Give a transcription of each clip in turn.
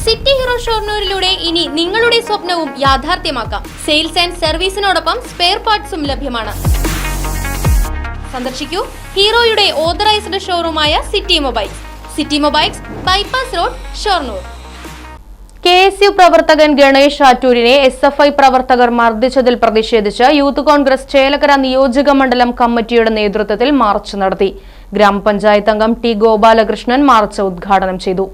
City hero ഷൊർണൂരിലൂടെ ഇനി നിങ്ങളുടെ സ്വപ്നവും യാഥാർത്ഥ്യമാക്കാം. സെയിൽസ് ആൻഡ് സർവീസിനോടൊപ്പം സ്പെയർ പാർട്സും ലഭ്യമാണ്. സന്ദർശിക്കൂ ഹീറോയുടെ ഓതറൈസ്ഡ് ഷോറൂമായ city mobiles, bypass road, Shoranur. KSU പ്രവർത്തകൻ ഗണേഷ് ആറ്റൂരിനെ SFI പ്രവർത്തകർ മർദ്ദിച്ചതിൽ പ്രതിഷേധിച്ച് യൂത്ത് കോൺഗ്രസ് ചേലക്കര നിയോജക മണ്ഡലം കമ്മിറ്റിയുടെ നേതൃത്വത്തിൽ മാർച്ച് നടത്തി. ഗ്രാമപഞ്ചായത്ത് അംഗം T ഗോപാലകൃഷ്ണൻ മാർച്ച് ഉദ്ഘാടനം ചെയ്തു.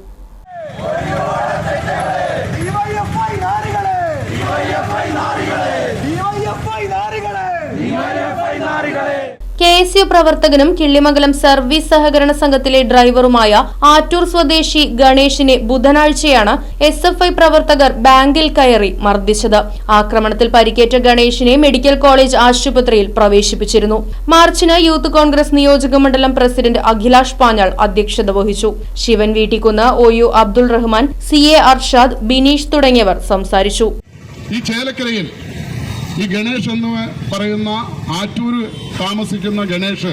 KSU പ്രവർത്തകനും കിള്ളിമംഗലം സർവീസ് സഹകരണ സംഘത്തിലെ ഡ്രൈവറുമായ ആറ്റൂർ സ്വദേശി ഗണേഷിനെ ബുധനാഴ്ചയാണ് SFI പ്രവർത്തകർ ബാങ്കിൽ കയറി മർദ്ദിച്ചത്. ആക്രമണത്തിൽ പരിക്കേറ്റ ഗണേഷിനെ മെഡിക്കൽ കോളേജ് ആശുപത്രിയിൽ പ്രവേശിപ്പിച്ചിരുന്നു. മാർച്ചിന് യൂത്ത് കോൺഗ്രസ് നിയോജക മണ്ഡലം പ്രസിഡന്റ് അഖിലാഷ് പാഞ്ഞാൾ അധ്യക്ഷത വഹിച്ചു. ശിവൻ വീട്ടിക്കുന്ന്, OU അബ്ദുൾ റഹ്മാൻ, CA അർഷാദ്, ബിനീഷ് തുടങ്ങിയവർ സംസാരിച്ചു. ഈ ഗണേഷ് എന്ന് പറയുന്ന ആറ്റൂര് താമസിക്കുന്ന ഗണേഷ്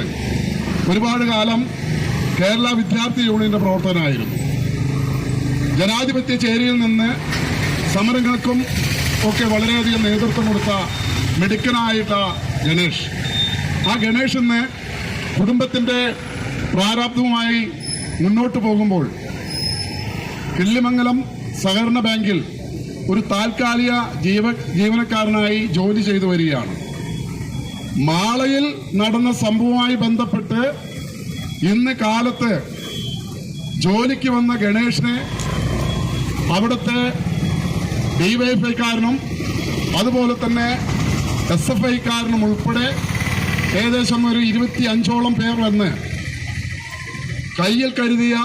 ഒരുപാട് കാലം കേരള വിദ്യാർത്ഥി യൂണിയന്റെ പ്രവർത്തകനായിരുന്നു. ജനാധിപത്യ ചേരിയിൽ നിന്ന് സമരങ്ങൾക്കും ഒക്കെ വളരെയധികം നേതൃത്വം കൊടുത്ത മിടുക്കനായിട്ട ഗണേഷ്. ആ ഗണേഷ് ഇന്ന് കുടുംബത്തിന്റെ പ്രാരാബ്ധവുമായി മുന്നോട്ട് പോകുമ്പോൾ കിള്ളിമംഗലം സഹകരണ ബാങ്കിൽ ഒരു താൽക്കാലിക ജീവനക്കാരനായി ജോലി ചെയ്തു വരികയാണ്. മാളയിൽ നടന്ന സംഭവവുമായി ബന്ധപ്പെട്ട് ഇന്ന് കാലത്ത് ജോലിക്ക് വന്ന ഗണേഷിനെ അവിടുത്തെ DYFIക്കാരനും അതുപോലെ തന്നെ SFIക്കാരനും ഉൾപ്പെടെ ഏകദേശം ഒരു 25ഓളം പേർ വന്ന് കയ്യിൽ കരുതിയ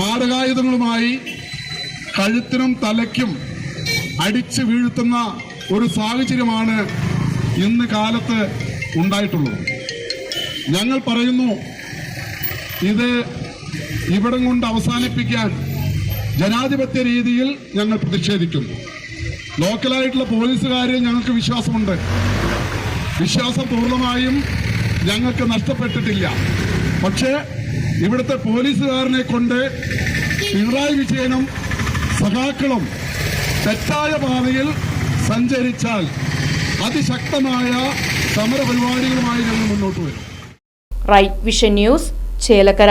മാരകായുധങ്ങളുമായി കഴുത്തിനും തലയ്ക്കും അടിച്ചു വീഴ്ത്തുന്ന ഒരു സാഹചര്യമാണ് ഇന്ന് കാലത്ത് ഉണ്ടായിട്ടുള്ളത്. ഞങ്ങൾ പറയുന്നു, ഇത് ഇവിടം കൊണ്ട് അവസാനിപ്പിക്കാൻ ജനാധിപത്യ രീതിയിൽ ഞങ്ങൾ പ്രതിഷേധിക്കുന്നു. ലോക്കലായിട്ടുള്ള പോലീസുകാരിൽ ഞങ്ങൾക്ക് വിശ്വാസമുണ്ട്. വിശ്വാസം പൂർണ്ണമായും ഞങ്ങൾക്ക് നഷ്ടപ്പെട്ടിട്ടില്ല. പക്ഷേ ഇവിടുത്തെ പോലീസുകാരനെ കൊണ്ട് പിണറായി വിജയനും സഖാക്കളും തെറ്റായ പാതയിൽ സഞ്ചരിച്ചാൽ അതിശക്തമായ സമരപരിപാടികളുമായി ഞങ്ങൾ മുന്നോട്ട് വരും. Right vision news, Chelakkara.